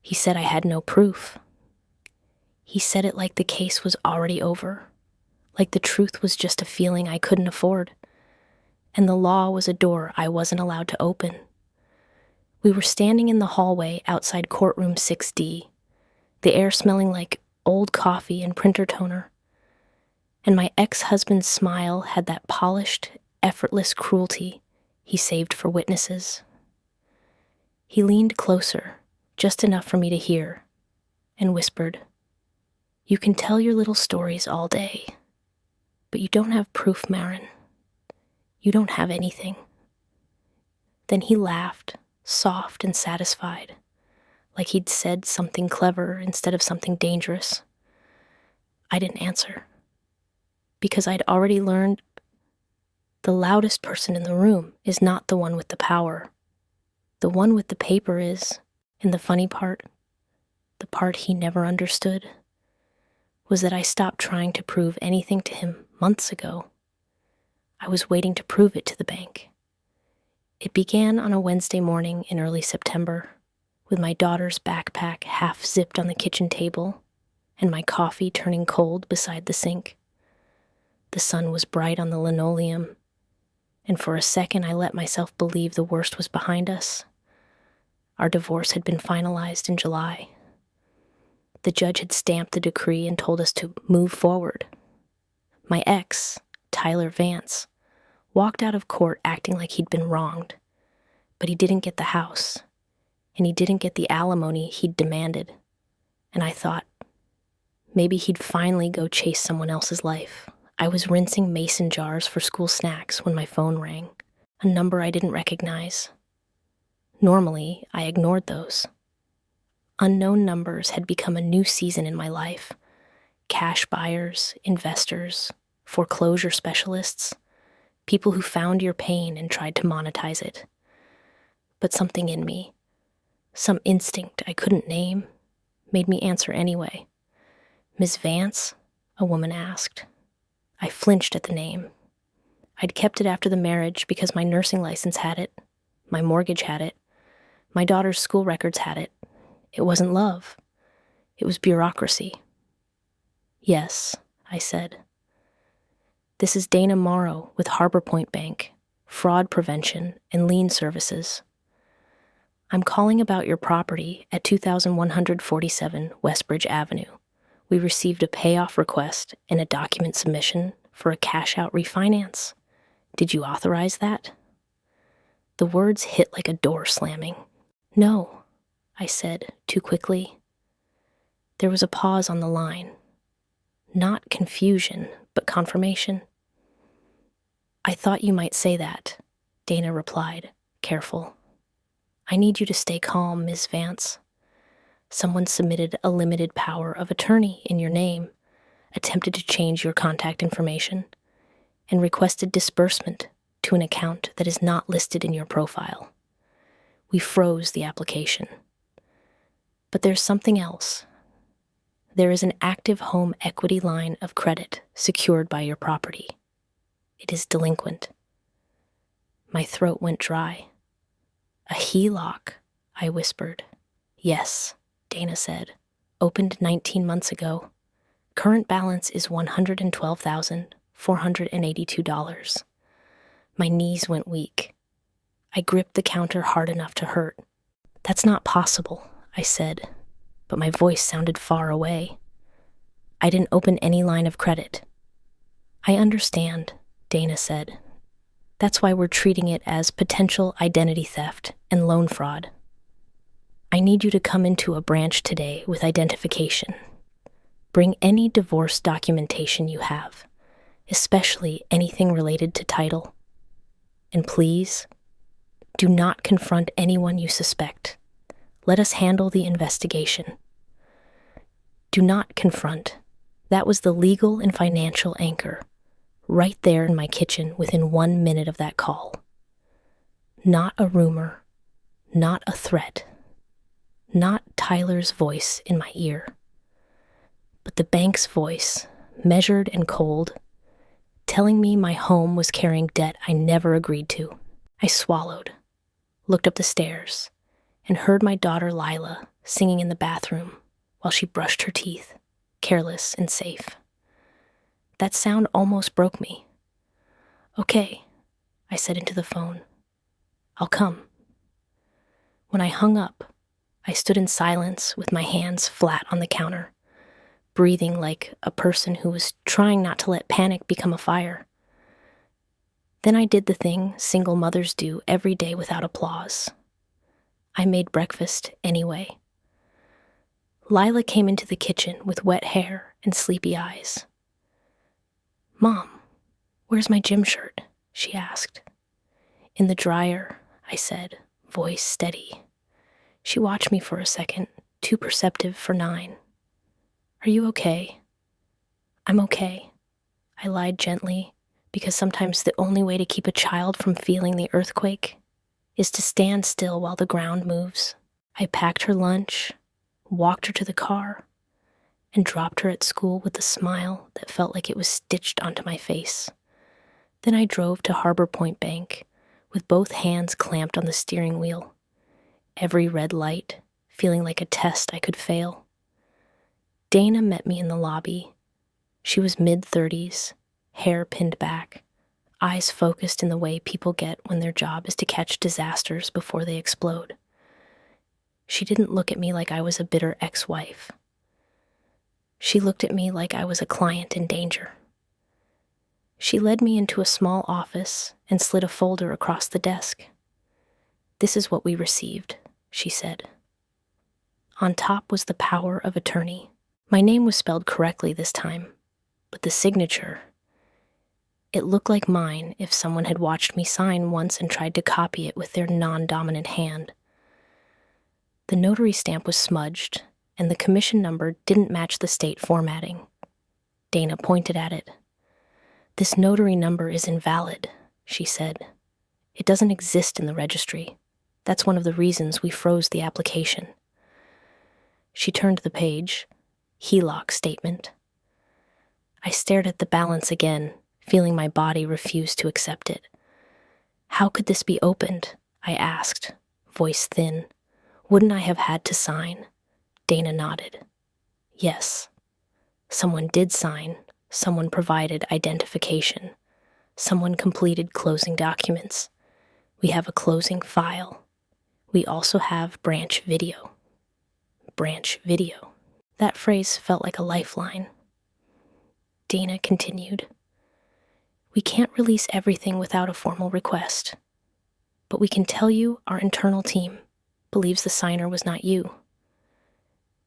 He said I had no proof. He said it like the case was already over, like the truth was just a feeling I couldn't afford, and the law was a door I wasn't allowed to open. We were standing in the hallway outside Courtroom 6D, the air smelling like old coffee and printer toner, and my ex-husband's smile had that polished, effortless cruelty he saved for witnesses. He leaned closer, just enough for me to hear, and whispered, "You can tell your little stories all day, but you don't have proof, Maren. You don't have anything." Then he laughed, soft and satisfied, like he'd said something clever instead of something dangerous. I didn't answer, because I'd already learned the loudest person in the room is not the one with the power. The one with the paper is, and the funny part, the part he never understood, was that I stopped trying to prove anything to him months ago. I was waiting to prove it to the bank. It began on a Wednesday morning in early September, with my daughter's backpack half zipped on the kitchen table and my coffee turning cold beside the sink. The sun was bright on the linoleum, and for a second I let myself believe the worst was behind us. Our divorce had been finalized in July. The judge had stamped the decree and told us to move forward. My ex, Tyler Vance, walked out of court acting like he'd been wronged, but he didn't get the house, and he didn't get the alimony he'd demanded, and I thought, maybe he'd finally go chase someone else's life. I was rinsing mason jars for school snacks when my phone rang, a number I didn't recognize. Normally, I ignored those. Unknown numbers had become a new season in my life. Cash buyers, investors, foreclosure specialists, people who found your pain and tried to monetize it. But something in me, some instinct I couldn't name, made me answer anyway. "Ms. Vance?" a woman asked. I flinched at the name. I'd kept it after the marriage because my nursing license had it, my mortgage had it, my daughter's school records had it. It wasn't love. It was bureaucracy. "Yes," I said. "This is Dana Morrow with HarborPoint Bank, Fraud Prevention and Lien Services. I'm calling about your property at 2147 Westbridge Avenue. We received a payoff request and a document submission for a cash-out refinance. Did you authorize that?" The words hit like a door slamming. "No," I said, too quickly. There was a pause on the line. Not confusion, but confirmation. "I thought you might say that," Dana replied, careful. "I need you to stay calm, Ms. Vance. Someone submitted a limited power of attorney in your name, attempted to change your contact information, and requested disbursement to an account that is not listed in your profile. We froze the application. But there's something else. There is an active home equity line of credit secured by your property. It is delinquent." My throat went dry. "A HELOC," I whispered. "Yes," Dana said. "Opened 19 months ago. Current balance is $112,482. My knees went weak. I gripped the counter hard enough to hurt. "That's not possible," I said, but my voice sounded far away. "I didn't open any line of credit." "I understand," Dana said. "That's why we're treating it as potential identity theft and loan fraud. I need you to come into a branch today with identification. Bring any divorce documentation you have, especially anything related to title. And please, do not confront anyone you suspect. Let us handle the investigation. Do not confront. That was the legal and financial anchor, right there in my kitchen within 1 minute of that call. Not a rumor, not a threat, not Tyler's voice in my ear, but the bank's voice, measured and cold, telling me my home was carrying debt I never agreed to. I swallowed, looked up the stairs, and heard my daughter Lila singing in the bathroom while she brushed her teeth, careless and safe. That sound almost broke me. "Okay," I said into the phone. "I'll come." When I hung up, I stood in silence with my hands flat on the counter, breathing like a person who was trying not to let panic become a fire. Then I did the thing single mothers do every day without applause. I made breakfast anyway. Lila came into the kitchen with wet hair and sleepy eyes. "Mom, where's my gym shirt?" she asked. "In the dryer," I said, voice steady. She watched me for a second, too perceptive for 9. "Are you okay?" "I'm okay," I lied gently, because sometimes the only way to keep a child from feeling the earthquake is to stand still while the ground moves. I packed her lunch, walked her to the car, and dropped her at school with a smile that felt like it was stitched onto my face. Then I drove to HarborPoint Bank with both hands clamped on the steering wheel, every red light feeling like a test I could fail. Dana met me in the lobby. She was mid-30s, hair pinned back, eyes focused in the way people get when their job is to catch disasters before they explode. She didn't look at me like I was a bitter ex-wife. She looked at me like I was a client in danger. She led me into a small office and slid a folder across the desk. "This is what we received," she said. On top was the power of attorney. My name was spelled correctly this time, but the signature, it looked like mine if someone had watched me sign once and tried to copy it with their non-dominant hand. The notary stamp was smudged, and the commission number didn't match the state formatting. Dana pointed at it. "This notary number is invalid," she said. "It doesn't exist in the registry. That's one of the reasons we froze the application." She turned the page. HELOC statement. I stared at the balance again, feeling my body refuse to accept it. "How could this be opened?" I asked, voice thin. "Wouldn't I have had to sign?" Dana nodded. "Yes. Someone did sign. Someone provided identification. Someone completed closing documents. We have a closing file. We also have branch video." Branch video. That phrase felt like a lifeline. Dana continued. "We can't release everything without a formal request, but we can tell you our internal team believes the signer was not you.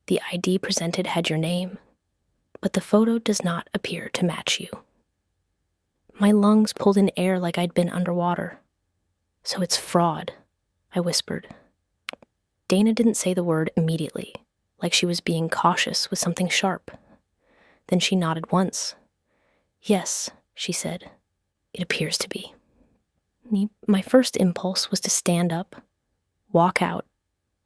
The ID presented had your name, but the photo does not appear to match you." My lungs pulled in air like I'd been underwater. "So it's fraud," I whispered. Dana didn't say the word immediately, like she was being cautious with something sharp. Then she nodded once. "Yes," she said. "It appears to be." My first impulse was to stand up, walk out,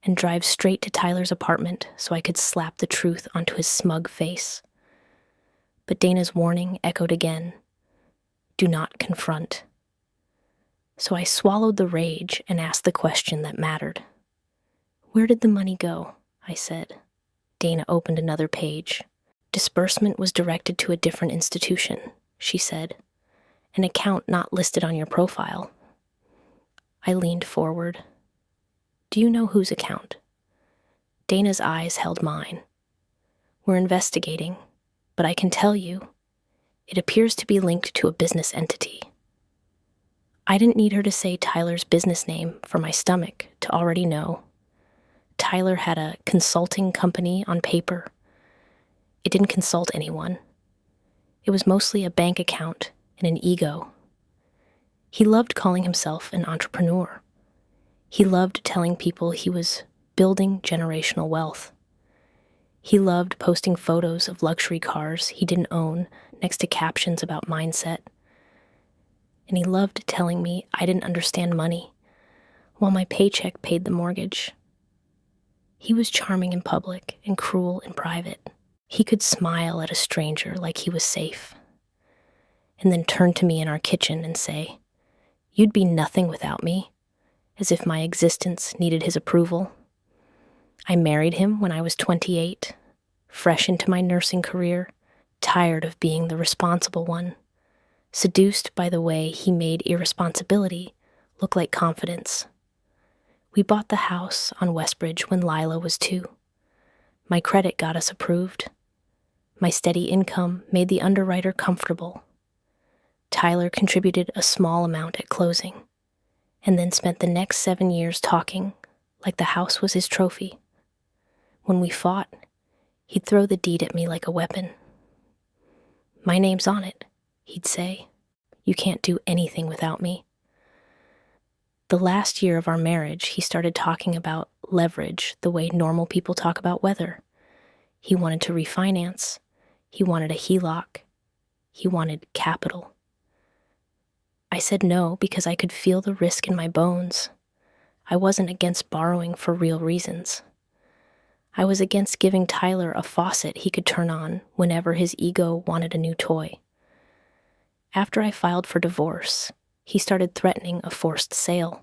and drive straight to Tyler's apartment so I could slap the truth onto his smug face. But Dana's warning echoed again. "Do not confront." So I swallowed the rage and asked the question that mattered. "Where did the money go?" I said. Dana opened another page. "Disbursement was directed to a different institution," she said. "An account not listed on your profile." I leaned forward. "Do you know whose account?" Dana's eyes held mine. "We're investigating, but I can tell you, it appears to be linked to a business entity." I didn't need her to say Tyler's business name for my stomach to already know. Tyler had a consulting company on paper. It didn't consult anyone. It was mostly a bank account and an ego. He loved calling himself an entrepreneur. He loved telling people he was building generational wealth. He loved posting photos of luxury cars he didn't own next to captions about mindset. And he loved telling me I didn't understand money, while my paycheck paid the mortgage. He was charming in public and cruel in private. He could smile at a stranger like he was safe, and then turn to me in our kitchen and say, "You'd be nothing without me," as if my existence needed his approval. I married him when I was 28, fresh into my nursing career, tired of being the responsible one, seduced by the way he made irresponsibility look like confidence. We bought the house on Westbridge when Lila was 2. My credit got us approved. My steady income made the underwriter comfortable. Tyler contributed a small amount at closing, and then spent the next 7 years talking like the house was his trophy. When we fought, he'd throw the deed at me like a weapon. "My name's on it," he'd say. "You can't do anything without me." The last year of our marriage, he started talking about leverage the way normal people talk about weather. He wanted to refinance. He wanted a HELOC. He wanted capital. I said no because I could feel the risk in my bones. I wasn't against borrowing for real reasons. I was against giving Tyler a faucet he could turn on whenever his ego wanted a new toy. After I filed for divorce, he started threatening a forced sale.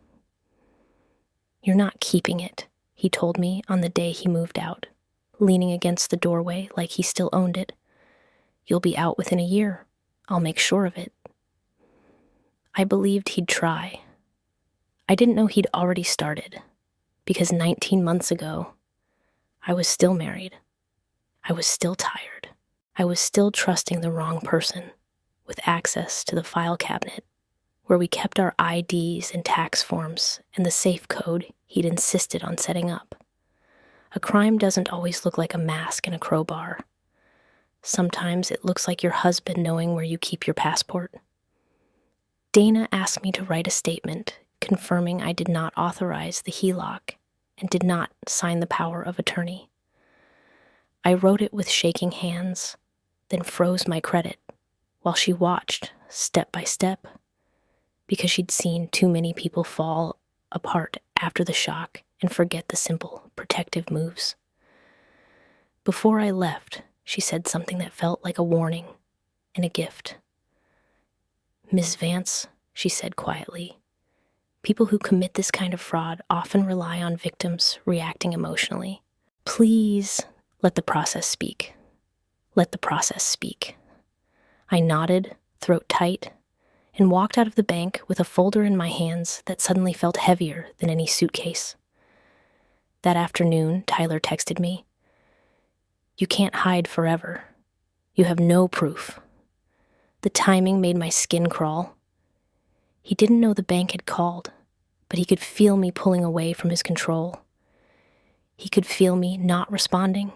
"You're not keeping it," he told me on the day he moved out, leaning against the doorway like he still owned it. "You'll be out within a year. I'll make sure of it." I believed he'd try. I didn't know he'd already started, because 19 months ago, I was still married. I was still tired. I was still trusting the wrong person with access to the file cabinet where we kept our IDs and tax forms and the safe code he'd insisted on setting up. A crime doesn't always look like a mask and a crowbar. Sometimes it looks like your husband knowing where you keep your passport. Dana asked me to write a statement confirming I did not authorize the HELOC and did not sign the power of attorney. I wrote it with shaking hands, then froze my credit while she watched step by step, because she'd seen too many people fall apart after the shock and forget the simple protective moves. Before I left, she said something that felt like a warning and a gift. "Ms. Vance," she said quietly, "people who commit this kind of fraud often rely on victims reacting emotionally. Please let the process speak. Let the process speak." I nodded, throat tight, and walked out of the bank with a folder in my hands that suddenly felt heavier than any suitcase. That afternoon, Tyler texted me, "You can't hide forever. You have no proof." The timing made my skin crawl. He didn't know the bank had called, but he could feel me pulling away from his control. He could feel me not responding,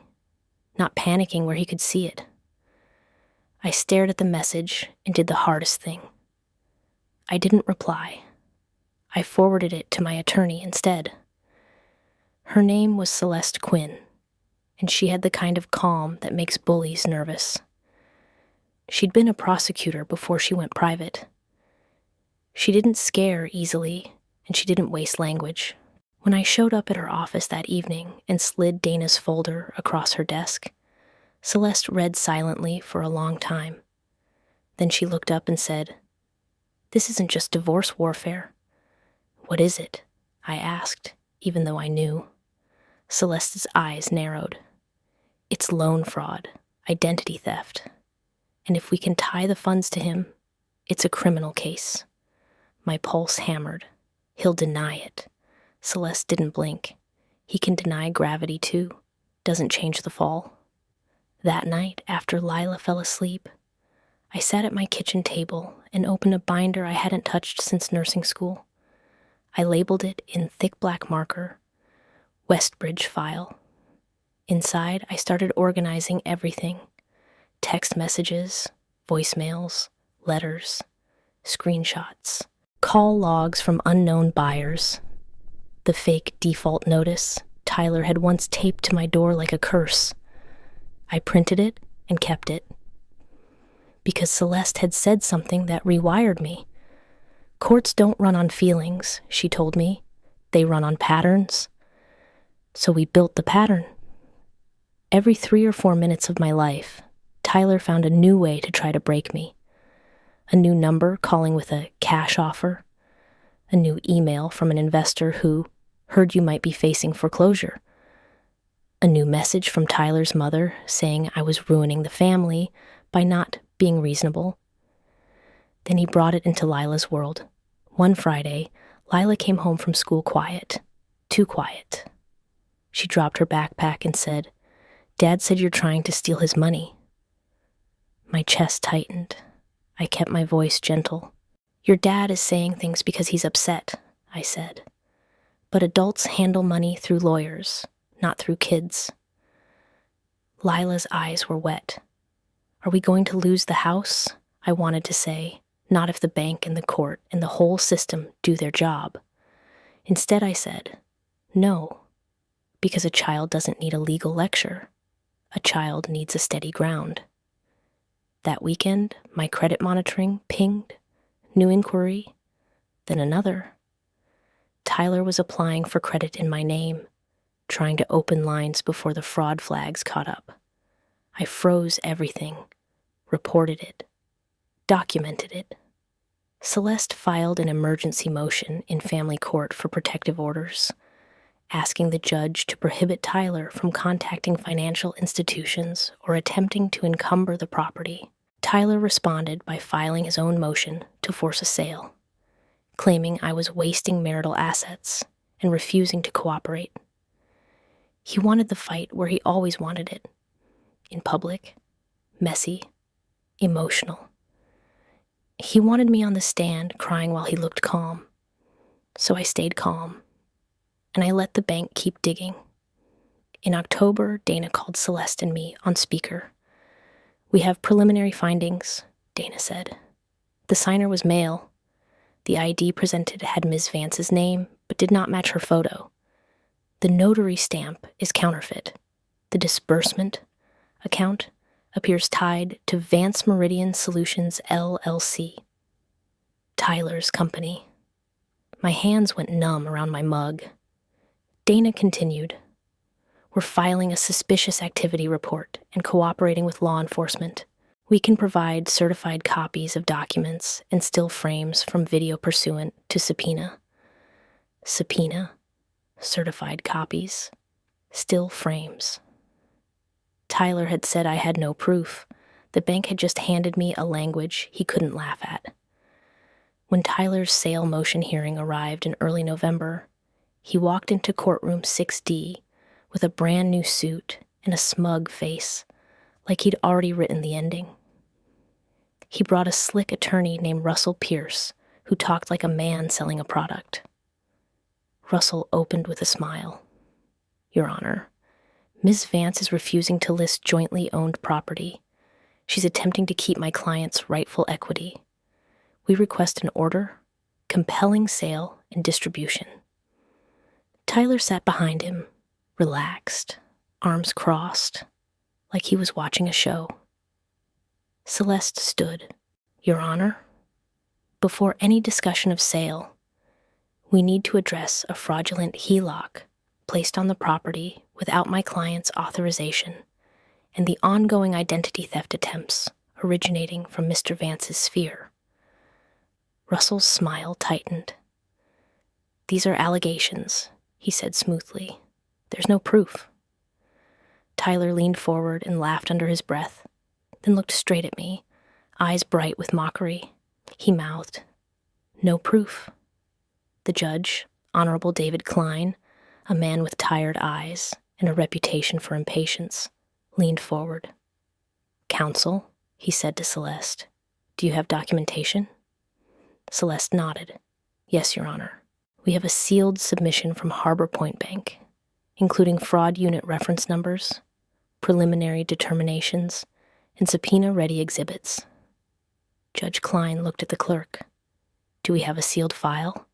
not panicking where he could see it. I stared at the message and did the hardest thing. I didn't reply. I forwarded it to my attorney instead. Her name was Celeste Quinn, and she had the kind of calm that makes bullies nervous. She'd been a prosecutor before she went private. She didn't scare easily, and she didn't waste language. When I showed up at her office that evening and slid Dana's folder across her desk, Celeste read silently for a long time. Then she looked up and said, "This isn't just divorce warfare." "What is it?" I asked, even though I knew. Celeste's eyes narrowed. "It's loan fraud, identity theft. And if we can tie the funds to him, it's a criminal case." My pulse hammered. He'll deny it. Celeste didn't blink. He can deny gravity too. Doesn't change the fall. That night, after Lila fell asleep, I sat at my kitchen table and opened a binder I hadn't touched since nursing school. I labeled it in thick black marker, Westbridge File. Inside, I started organizing everything: text messages, voicemails, letters, screenshots, call logs from unknown buyers, the fake default notice Tyler had once taped to my door like a curse. I printed it and kept it, because Celeste had said something that rewired me. Courts don't run on feelings, she told me. They run on patterns. So we built the pattern. Every 3 or 4 minutes of my life, Tyler found a new way to try to break me. A new number calling with a cash offer. A new email from an investor who heard you might be facing foreclosure. A new message from Tyler's mother saying I was ruining the family by not being reasonable. Then he brought it into Lila's world. One Friday, Lila came home from school quiet. Too quiet. She dropped her backpack and said, "Dad said you're trying to steal his money." My chest tightened. I kept my voice gentle. "Your dad is saying things because he's upset," I said. "But adults handle money through lawyers, not through kids." Lila's eyes were wet. "Are we going to lose the house?" I wanted to say, "Not if the bank and the court and the whole system do their job." Instead I said, "No, because a child doesn't need a legal lecture. A child needs a steady ground." That weekend, my credit monitoring pinged, new inquiry, then another. Tyler was applying for credit in my name, trying to open lines before the fraud flags caught up. I froze everything, reported it, documented it. Celeste filed an emergency motion in family court for protective orders, asking the judge to prohibit Tyler from contacting financial institutions or attempting to encumber the property. Tyler responded by filing his own motion to force a sale, claiming I was wasting marital assets and refusing to cooperate. He wanted the fight where he always wanted it, in public, messy, emotional. He wanted me on the stand crying while he looked calm, so I stayed calm, and I let the bank keep digging. In October, Dana called Celeste and me on speaker. "We have preliminary findings," Dana said. "The signer was male. The ID presented had Ms. Vance's name, but did not match her photo. The notary stamp is counterfeit. The disbursement account appears tied to Vance Meridian Solutions, LLC, Tyler's company." My hands went numb around my mug. Dana continued, "We're filing a suspicious activity report and cooperating with law enforcement. We can provide certified copies of documents and still frames from video pursuant to subpoena." Subpoena, certified copies, still frames. Tyler had said I had no proof. The bank had just handed me a language he couldn't laugh at. When Tyler's sale motion hearing arrived in early November, he walked into courtroom 6D with a brand new suit and a smug face, like he'd already written the ending. He brought a slick attorney named Russell Pierce, who talked like a man selling a product. Russell opened with a smile. "Your Honor, Ms. Vance is refusing to list jointly owned property. She's attempting to keep my client's rightful equity. We request an order, compelling sale and distribution." Tyler sat behind him, relaxed, arms crossed, like he was watching a show. Celeste stood. "Your Honor, before any discussion of sale, we need to address a fraudulent HELOC placed on the property without my client's authorization and the ongoing identity theft attempts originating from Mr. Vance's sphere." Russell's smile tightened. "These are allegations," he said smoothly. "There's no proof." Tyler leaned forward and laughed under his breath, then looked straight at me, eyes bright with mockery. He mouthed, "No proof." The judge, Honorable David Klein, a man with tired eyes and a reputation for impatience, leaned forward. "Counsel," he said to Celeste, "do you have documentation?" Celeste nodded. "Yes, Your Honor. We have a sealed submission from HarborPoint Bank, including fraud unit reference numbers, preliminary determinations, and subpoena-ready exhibits." Judge Klein looked at the clerk. "Do we have a sealed file?"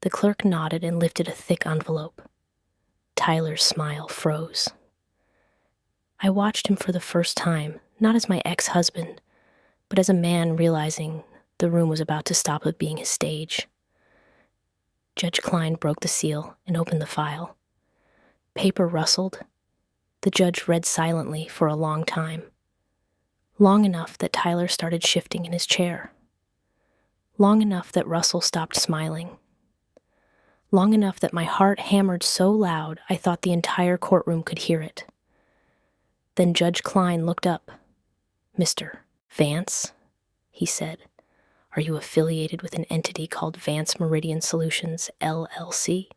The clerk nodded and lifted a thick envelope. Tyler's smile froze. I watched him for the first time, not as my ex-husband, but as a man realizing the room was about to stop of being his stage. Judge Klein broke the seal and opened the file. Paper rustled. The judge read silently for a long time. Long enough that Tyler started shifting in his chair. Long enough that Russell stopped smiling. long enough that my heart hammered so loud I thought the entire courtroom could hear it. Then Judge Klein looked up. "Mr. Vance," he said, "are you affiliated with an entity called Vance Meridian Solutions, LLC?"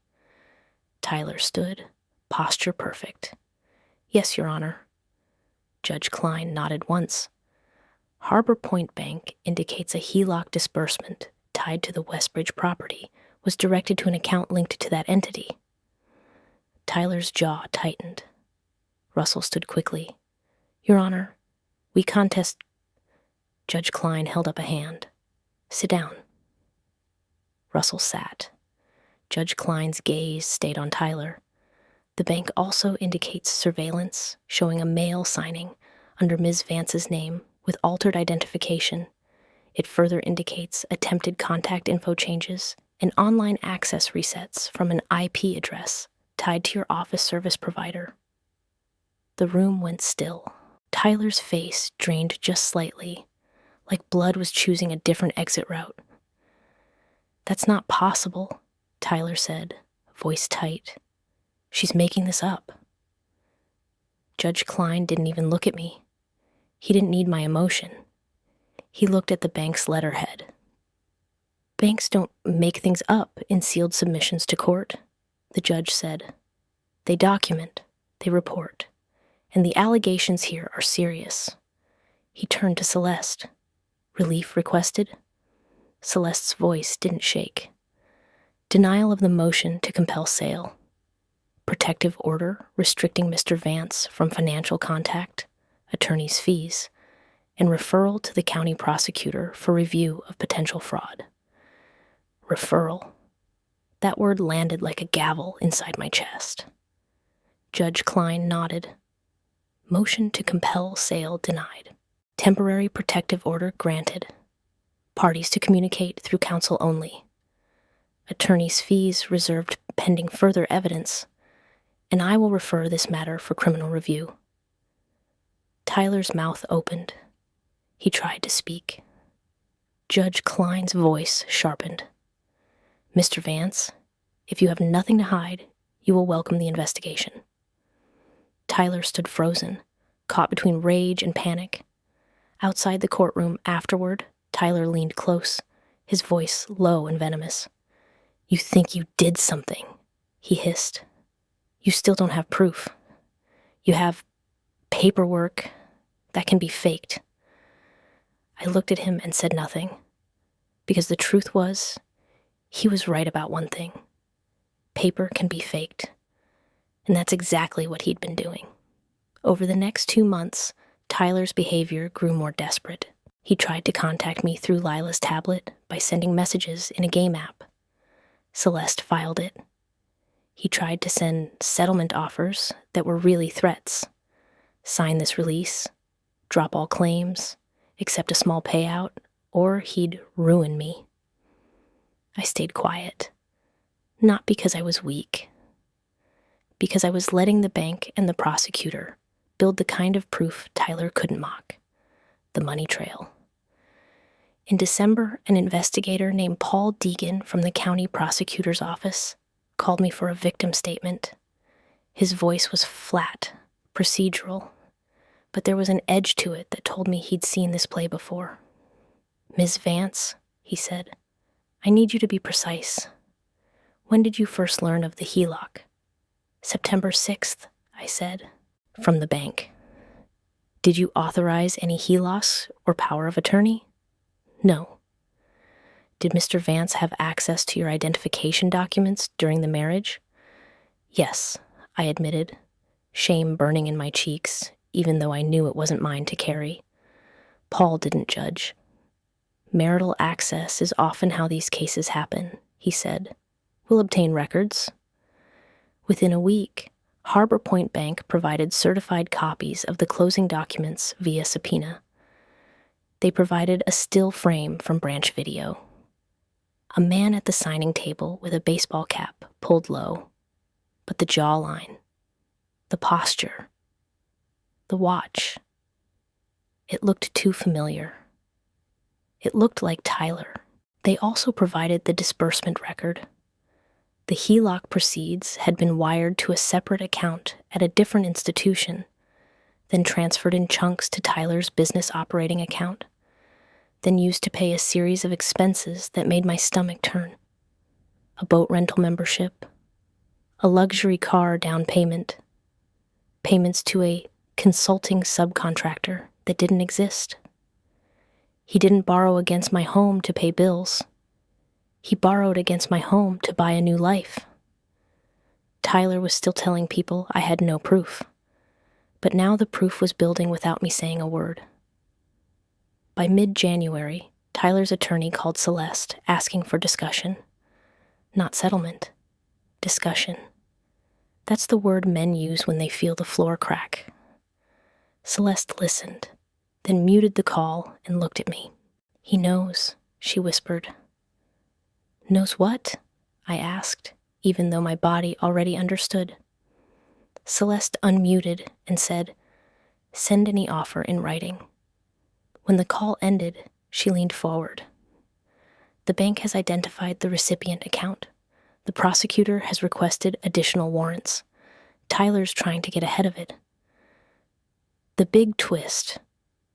Tyler stood, posture perfect. "Yes, Your Honor." Judge Klein nodded once. HarborPoint Bank indicates a HELOC disbursement tied to the Westbridge property was directed to an account linked to that entity. Tyler's jaw tightened. Russell stood quickly. "Your Honor, we contest..." Judge Klein held up a hand. "Sit down." Russell sat. Judge Klein's gaze stayed on Tyler. The bank also indicates surveillance showing a mail signing under Ms. Vance's name with altered identification. It further indicates attempted contact info changes and online access resets from an IP address tied to your office service provider. The room went still. Tyler's face drained just slightly, like blood was choosing a different exit route. "That's not possible," Tyler said, voice tight. "She's making this up." Judge Klein didn't even look at me. He didn't need my emotion. He looked at the bank's letterhead. "Banks don't make things up in sealed submissions to court," the judge said. "They document, they report, and the allegations here are serious." He turned to Celeste. "Relief requested?" Celeste's voice didn't shake. "Denial of the motion to compel sale. Protective order restricting Mr. Vance from financial contact, attorney's fees, and referral to the county prosecutor for review of potential fraud." Referral. That word landed like a gavel inside my chest. Judge Klein nodded. "Motion to compel sale denied. Temporary protective order granted. Parties to communicate through counsel only. Attorney's fees reserved pending further evidence, and I will refer this matter for criminal review." Tyler's mouth opened. He tried to speak. Judge Klein's voice sharpened. "Mr. Vance, if you have nothing to hide, you will welcome the investigation." Tyler stood frozen, caught between rage and panic. Outside the courtroom afterward, Tyler leaned close, his voice low and venomous. "You think you did something," he hissed. "You still don't have proof. You have paperwork that can be faked." I looked at him and said nothing, because the truth was, he was right about one thing. Paper can be faked, and that's exactly what he'd been doing. Over the next 2 months, Tyler's behavior grew more desperate. He tried to contact me through Lila's tablet by sending messages in a game app. Celeste filed it. He tried to send settlement offers that were really threats. Sign this release, drop all claims, accept a small payout, or he'd ruin me. I stayed quiet, not because I was weak, because I was letting the bank and the prosecutor build the kind of proof Tyler couldn't mock, the money trail. In December, an investigator named Paul Deegan from the county prosecutor's office called me for a victim statement. His voice was flat, procedural, but there was an edge to it that told me he'd seen this play before. "Ms. Vance," he said, "I need you to be precise. When did you first learn of the HELOC?" "September 6th, I said, "from the bank." "Did you authorize any HELOCs or power of attorney?" "No." "Did Mr. Vance have access to your identification documents during the marriage?" "Yes," I admitted, shame burning in my cheeks, even though I knew it wasn't mine to carry. Paul didn't judge. "Marital access is often how these cases happen," he said. "We'll obtain records." Within a week, HarborPoint Bank provided certified copies of the closing documents via subpoena. They provided a still frame from branch video. A man at the signing table with a baseball cap pulled low, but the jawline, the posture, the watch, it looked too familiar. It looked like Tyler. They also provided the disbursement record. The HELOC proceeds had been wired to a separate account at a different institution, then transferred in chunks to Tyler's business operating account, then used to pay a series of expenses that made my stomach turn. A boat rental membership, a luxury car down payment, payments to a consulting subcontractor that didn't exist. He didn't borrow against my home to pay bills. He borrowed against my home to buy a new life. Tyler was still telling people I had no proof, but now the proof was building without me saying a word. By mid-January, Tyler's attorney called Celeste asking for discussion. Not settlement. Discussion. That's the word men use when they feel the floor crack. Celeste listened, then muted the call and looked at me. "He knows," she whispered. "Knows what?" I asked, even though my body already understood. Celeste unmuted and said, "Send any offer in writing." When the call ended, she leaned forward. "The bank has identified the recipient account. The prosecutor has requested additional warrants. Tyler's trying to get ahead of it." The big twist,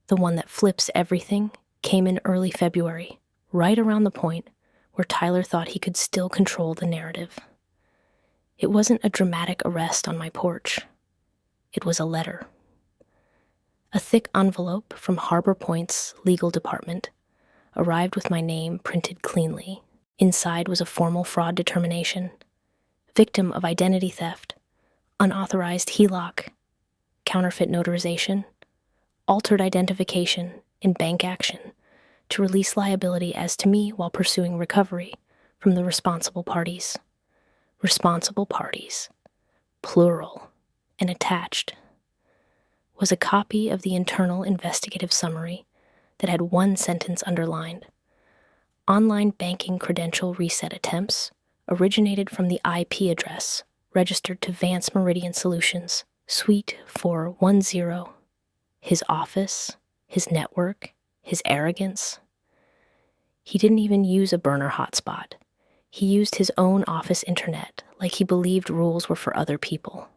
the one that flips everything, came in early February, right around the point where Tyler thought he could still control the narrative. It wasn't a dramatic arrest on my porch. It was a letter. A thick envelope from HarborPoint's legal department arrived with my name printed cleanly. Inside was a formal fraud determination, victim of identity theft, unauthorized HELOC, counterfeit notarization, altered identification, and bank action to release liability as to me while pursuing recovery from the responsible parties. Responsible parties, plural, and attached, was a copy of the internal investigative summary that had one sentence underlined. Online banking credential reset attempts originated from the IP address registered to Vance Meridian Solutions, Suite 410. His office, his network, his arrogance. He didn't even use a burner hotspot. He used his own office internet like he believed rules were for other people.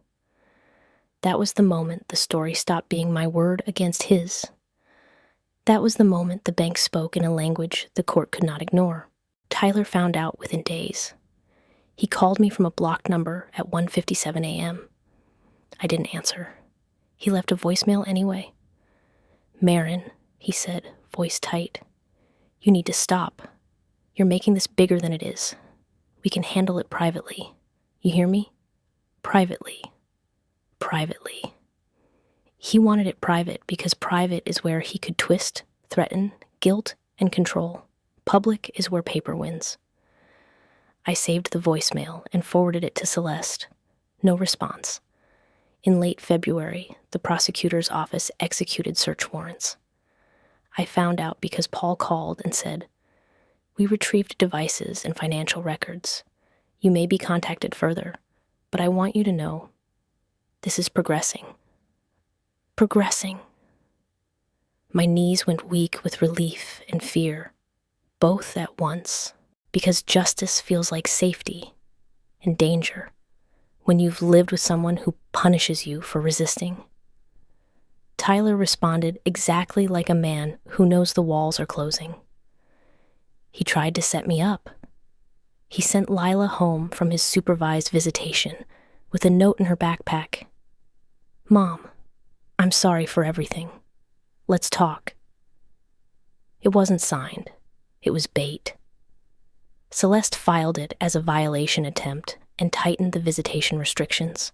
That was the moment the story stopped being my word against his. That was the moment the bank spoke in a language the court could not ignore. Tyler found out within days. He called me from a blocked number at 1:57 a.m. I didn't answer. He left a voicemail anyway. "Maren," he said, voice tight, "you need to stop. You're making this bigger than it is. We can handle it privately. You hear me? Privately. Privately." He wanted it private because private is where he could twist, threaten, guilt, and control. Public is where paper wins. I saved the voicemail and forwarded it to Celeste. No response. In late February, the prosecutor's office executed search warrants. I found out because Paul called and said, "We retrieved devices and financial records. You may be contacted further, but I want you to know this is progressing." Progressing. My knees went weak with relief and fear, both at once, because justice feels like safety and danger when you've lived with someone who punishes you for resisting. Tyler responded exactly like a man who knows the walls are closing. He tried to set me up. He sent Lila home from his supervised visitation with a note in her backpack. "Mom, I'm sorry for everything. Let's talk." It wasn't signed. It was bait. Celeste filed it as a violation attempt and tightened the visitation restrictions.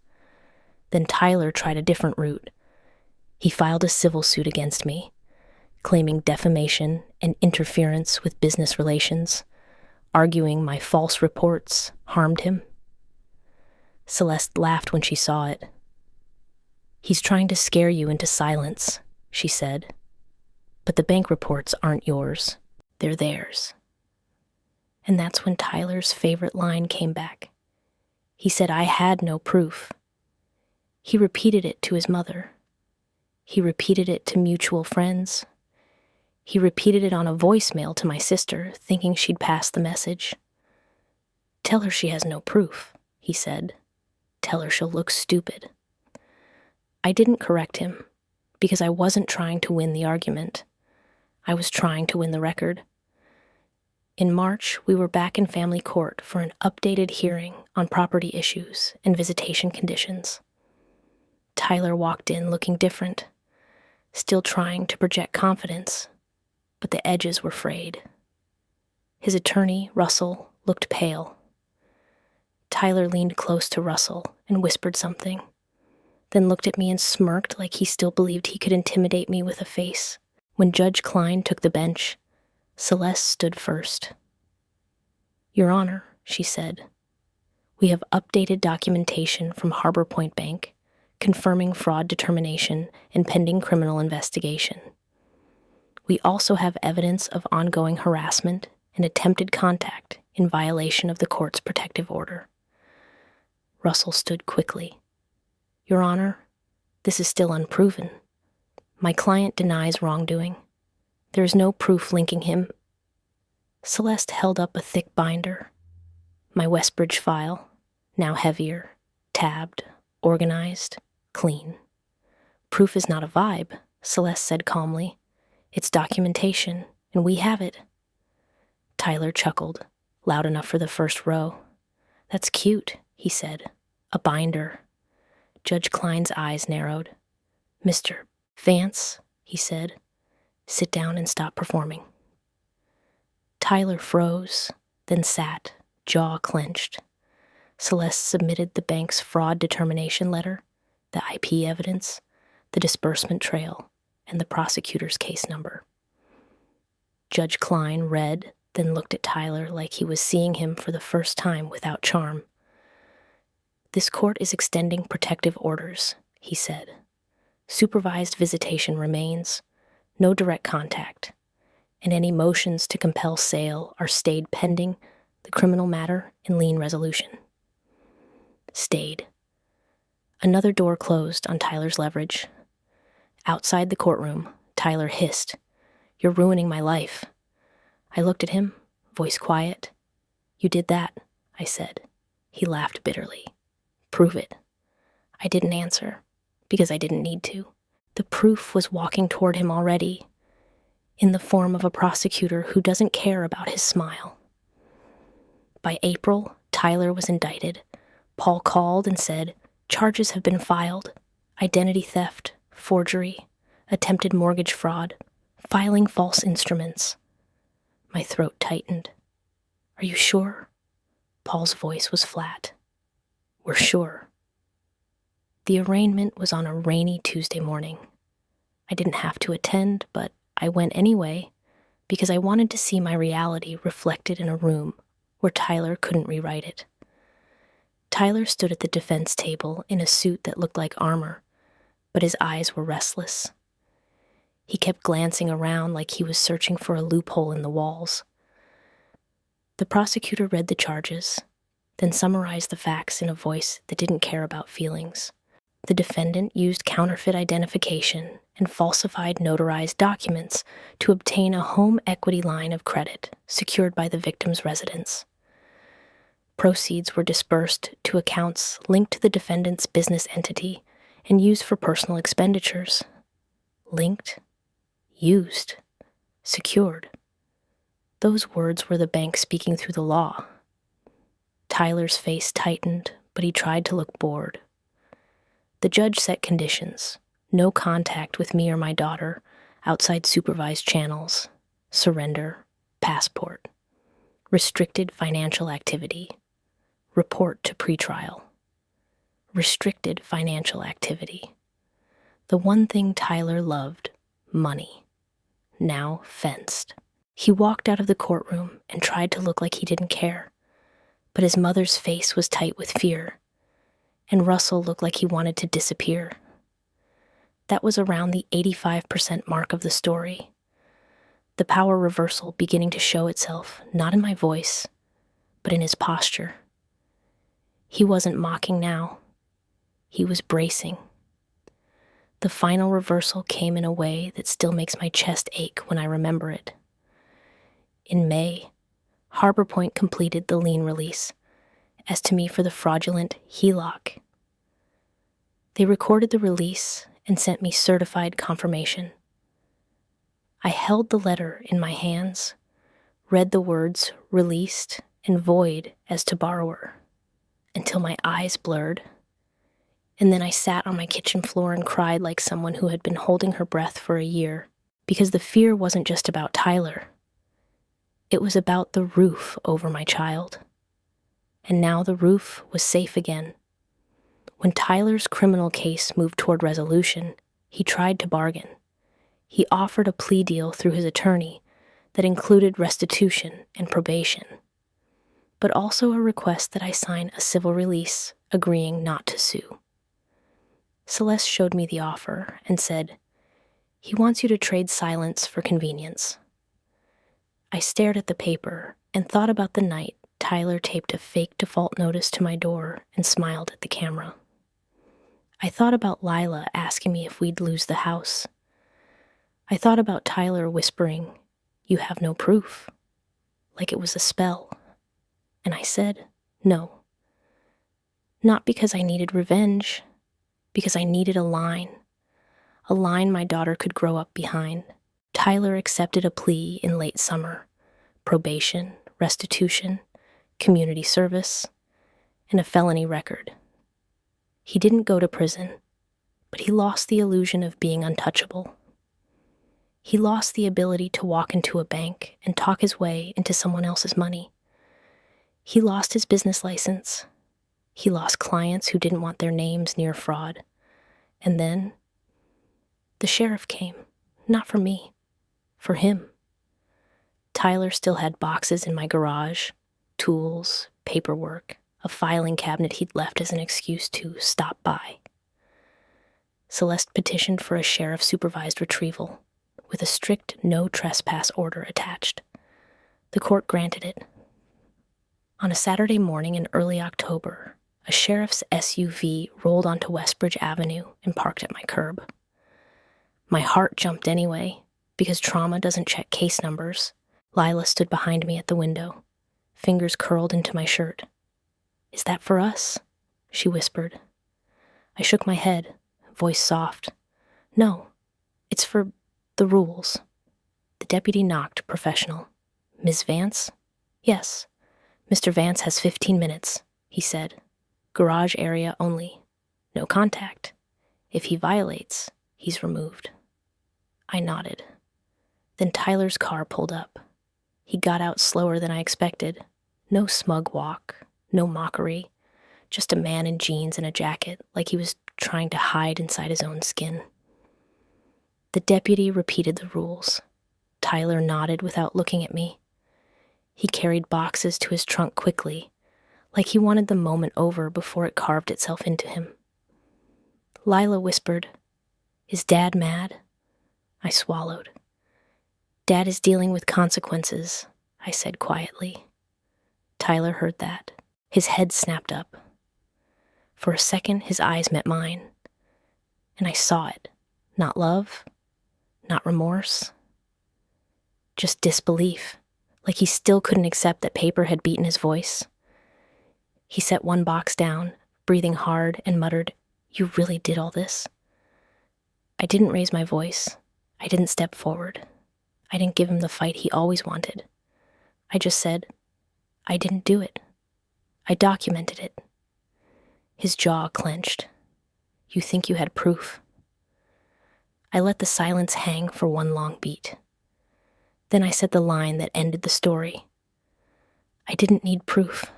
Then Tyler tried a different route. He filed a civil suit against me, claiming defamation and interference with business relations, arguing my false reports harmed him. Celeste laughed when she saw it. "He's trying to scare you into silence," she said. "But the bank reports aren't yours. They're theirs." And that's when Tyler's favorite line came back. He said I had no proof. He repeated it to his mother. He repeated it to mutual friends. He repeated it on a voicemail to my sister, thinking she'd pass the message. Tell her she has no proof, he said. Tell her she'll look stupid. I didn't correct him, because I wasn't trying to win the argument. I was trying to win the record. In March, we were back in family court for an updated hearing on property issues and visitation conditions. Tyler walked in looking different, still trying to project confidence, but the edges were frayed. His attorney, Russell, looked pale. Tyler leaned close to Russell and whispered something, then looked at me and smirked like he still believed he could intimidate me with a face. When Judge Klein took the bench, Celeste stood first. Your Honor, she said, we have updated documentation from HarborPoint Bank confirming fraud determination and pending criminal investigation. We also have evidence of ongoing harassment and attempted contact in violation of the court's protective order. Russell stood quickly. Your Honor, this is still unproven. My client denies wrongdoing. There is no proof linking him. Celeste held up a thick binder. My Westbridge file, now heavier, tabbed, organized, clean. Proof is not a vibe, Celeste said calmly. It's documentation, and we have it. Tyler chuckled, loud enough for the first row. That's cute, he said. A binder. Judge Klein's eyes narrowed. Mr. Vance, he said, sit down and stop performing. Tyler froze, then sat, jaw clenched. Celeste submitted the bank's fraud determination letter, the IP evidence, the disbursement trail, and the prosecutor's case number. Judge Klein read, then looked at Tyler like he was seeing him for the first time without charm. This court is extending protective orders, he said. Supervised visitation remains, no direct contact, and any motions to compel sale are stayed pending the criminal matter and lien resolution. Stayed. Another door closed on Tyler's leverage. Outside the courtroom, Tyler hissed, You're ruining my life. I looked at him, voice quiet. You did that, I said. He laughed bitterly. Prove it. I didn't answer, because I didn't need to. The proof was walking toward him already, in the form of a prosecutor who doesn't care about his smile. By April, Tyler was indicted. Paul called and said, charges have been filed. Identity theft, forgery, attempted mortgage fraud, filing false instruments. My throat tightened. Are you sure? Paul's voice was flat. We're sure. The arraignment was on a rainy Tuesday morning. I didn't have to attend, but I went anyway because I wanted to see my reality reflected in a room where Tyler couldn't rewrite it. Tyler stood at the defense table in a suit that looked like armor, but his eyes were restless. He kept glancing around like he was searching for a loophole in the walls. The prosecutor read the charges, then summarized the facts in a voice that didn't care about feelings. The defendant used counterfeit identification and falsified notarized documents to obtain a home equity line of credit secured by the victim's residence. Proceeds were disbursed to accounts linked to the defendant's business entity and used for personal expenditures. Linked, used, secured. Those words were the bank speaking through the law. Tyler's face tightened, but he tried to look bored. The judge set conditions: no contact with me or my daughter outside supervised channels, surrender, passport, restricted financial activity, report to pretrial. Restricted financial activity. The one thing Tyler loved, money, now fenced. He walked out of the courtroom and tried to look like he didn't care, but his mother's face was tight with fear, and Russell looked like he wanted to disappear. That was around the 85% mark of the story. The power reversal beginning to show itself, not in my voice, but in his posture. He wasn't mocking now. He was bracing. The final reversal came in a way that still makes my chest ache when I remember it. In May, HarborPoint completed the lien release, as to me for the fraudulent HELOC. They recorded the release and sent me certified confirmation. I held the letter in my hands, read the words released and void as to borrower, until my eyes blurred. And then I sat on my kitchen floor and cried like someone who had been holding her breath for a year, because the fear wasn't just about Tyler. It was about the roof over my child. And now the roof was safe again. When Tyler's criminal case moved toward resolution, he tried to bargain. He offered a plea deal through his attorney that included restitution and probation, but also a request that I sign a civil release agreeing not to sue. Celeste showed me the offer and said, "He wants you to trade silence for convenience." I stared at the paper and thought about the night Tyler taped a fake default notice to my door and smiled at the camera. I thought about Lila asking me if we'd lose the house. I thought about Tyler whispering, "You have no proof," like it was a spell. And I said, no. Not because I needed revenge, because I needed a line my daughter could grow up behind. Tyler accepted a plea in late summer: probation, restitution, community service, and a felony record. He didn't go to prison, but he lost the illusion of being untouchable. He lost the ability to walk into a bank and talk his way into someone else's money. He lost his business license. He lost clients who didn't want their names near fraud. And then the sheriff came, not for me, for him. Tyler still had boxes in my garage, tools, paperwork, a filing cabinet he'd left as an excuse to stop by. Celeste petitioned for a sheriff-supervised retrieval, with a strict no trespass order attached. The court granted it. On a Saturday morning in early October, a sheriff's SUV rolled onto Westbridge Avenue and parked at my curb. My heart jumped anyway, because trauma doesn't check case numbers. Lila stood behind me at the window, fingers curled into my shirt. "Is that for us?" she whispered. I shook my head, voice soft. "No, it's for the rules." The deputy knocked, professional. "Ms. Vance?" "Yes. Mr. Vance has 15 minutes, he said. "Garage area only. No contact. If he violates, he's removed." I nodded. Then Tyler's car pulled up. He got out slower than I expected. No smug walk, no mockery, just a man in jeans and a jacket, like he was trying to hide inside his own skin. The deputy repeated the rules. Tyler nodded without looking at me. He carried boxes to his trunk quickly, like he wanted the moment over before it carved itself into him. Lila whispered, "Is Dad mad?" I swallowed. "Dad is dealing with consequences," I said quietly. Tyler heard that. His head snapped up. For a second, his eyes met mine, and I saw it. Not love, not remorse, just disbelief, like he still couldn't accept that paper had beaten his voice. He set one box down, breathing hard, and muttered, "You really did all this?" I didn't raise my voice. I didn't step forward. I didn't give him the fight he always wanted. I just said, "I didn't do it. I documented it." His jaw clenched. "You think you had proof?" I let the silence hang for one long beat. Then I said the line that ended the story. "I didn't need proof,"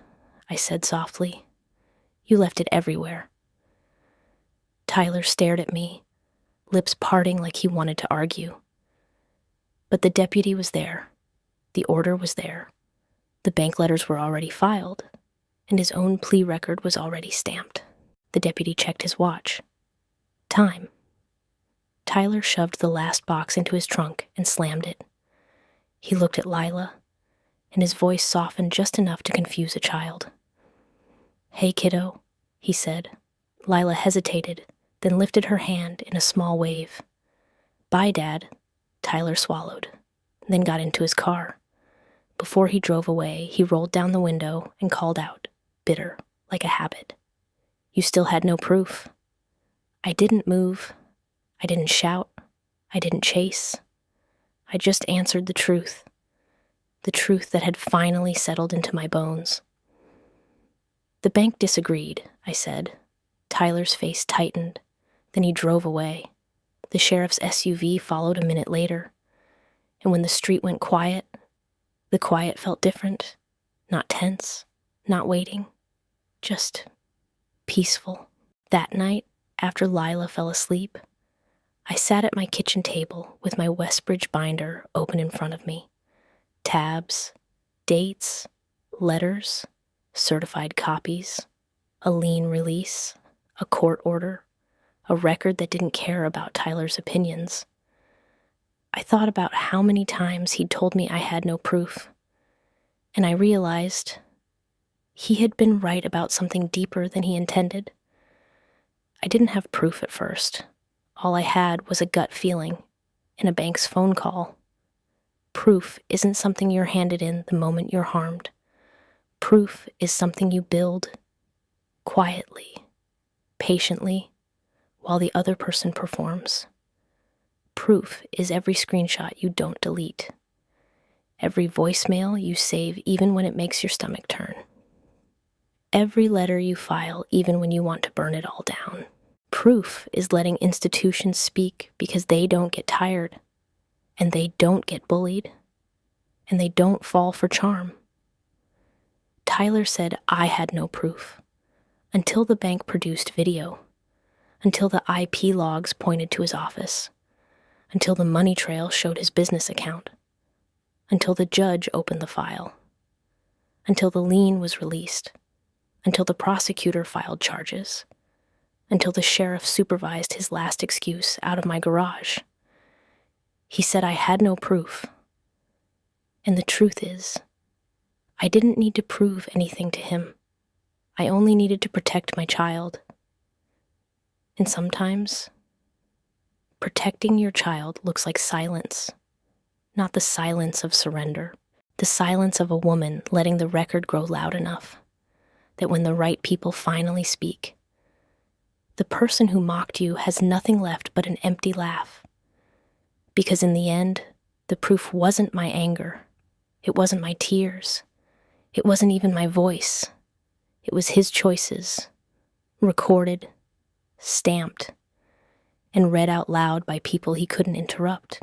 I said softly. "You left it everywhere." Tyler stared at me, lips parting like he wanted to argue. But the deputy was there. The order was there. The bank letters were already filed, and his own plea record was already stamped. The deputy checked his watch. Time. Tyler shoved the last box into his trunk and slammed it. He looked at Lila, and his voice softened just enough to confuse a child. "Hey, kiddo," he said. Lila hesitated, then lifted her hand in a small wave. "Bye, Dad," Tyler swallowed, then got into his car. Before he drove away, he rolled down the window and called out, bitter, like a habit. You still had no proof. I didn't move. I didn't shout. I didn't chase. I just answered the truth that had finally settled into my bones. The bank disagreed, I said. Tyler's face tightened. Then he drove away. The sheriff's SUV followed a minute later. And when the street went quiet, the quiet felt different. Not tense, not waiting, just peaceful. That night, after Lila fell asleep, I sat at my kitchen table with my Westbridge binder open in front of me. Tabs, dates, letters, certified copies, a lien release, a court order, a record that didn't care about Tyler's opinions. I thought about how many times he'd told me I had no proof, and I realized he had been right about something deeper than he intended. I didn't have proof at first. All I had was a gut feeling and a bank's phone call. Proof isn't something you're handed in the moment you're harmed. Proof is something you build quietly, patiently, while the other person performs. Proof is every screenshot you don't delete, every voicemail you save even when it makes your stomach turn, every letter you file even when you want to burn it all down. Proof is letting institutions speak because they don't get tired, and they don't get bullied, and they don't fall for charm. Tyler said I had no proof, until the bank produced video, until the IP logs pointed to his office, until the money trail showed his business account, until the judge opened the file, until the lien was released, until the prosecutor filed charges, until the sheriff supervised his last excuse out of my garage. He said I had no proof. And the truth is, I didn't need to prove anything to him. I only needed to protect my child. And sometimes, protecting your child looks like silence, not the silence of surrender, the silence of a woman letting the record grow loud enough that when the right people finally speak, the person who mocked you has nothing left but an empty laugh. Because in the end, the proof wasn't my anger. It wasn't my tears. It wasn't even my voice. It was his choices, recorded, stamped, and read out loud by people he couldn't interrupt.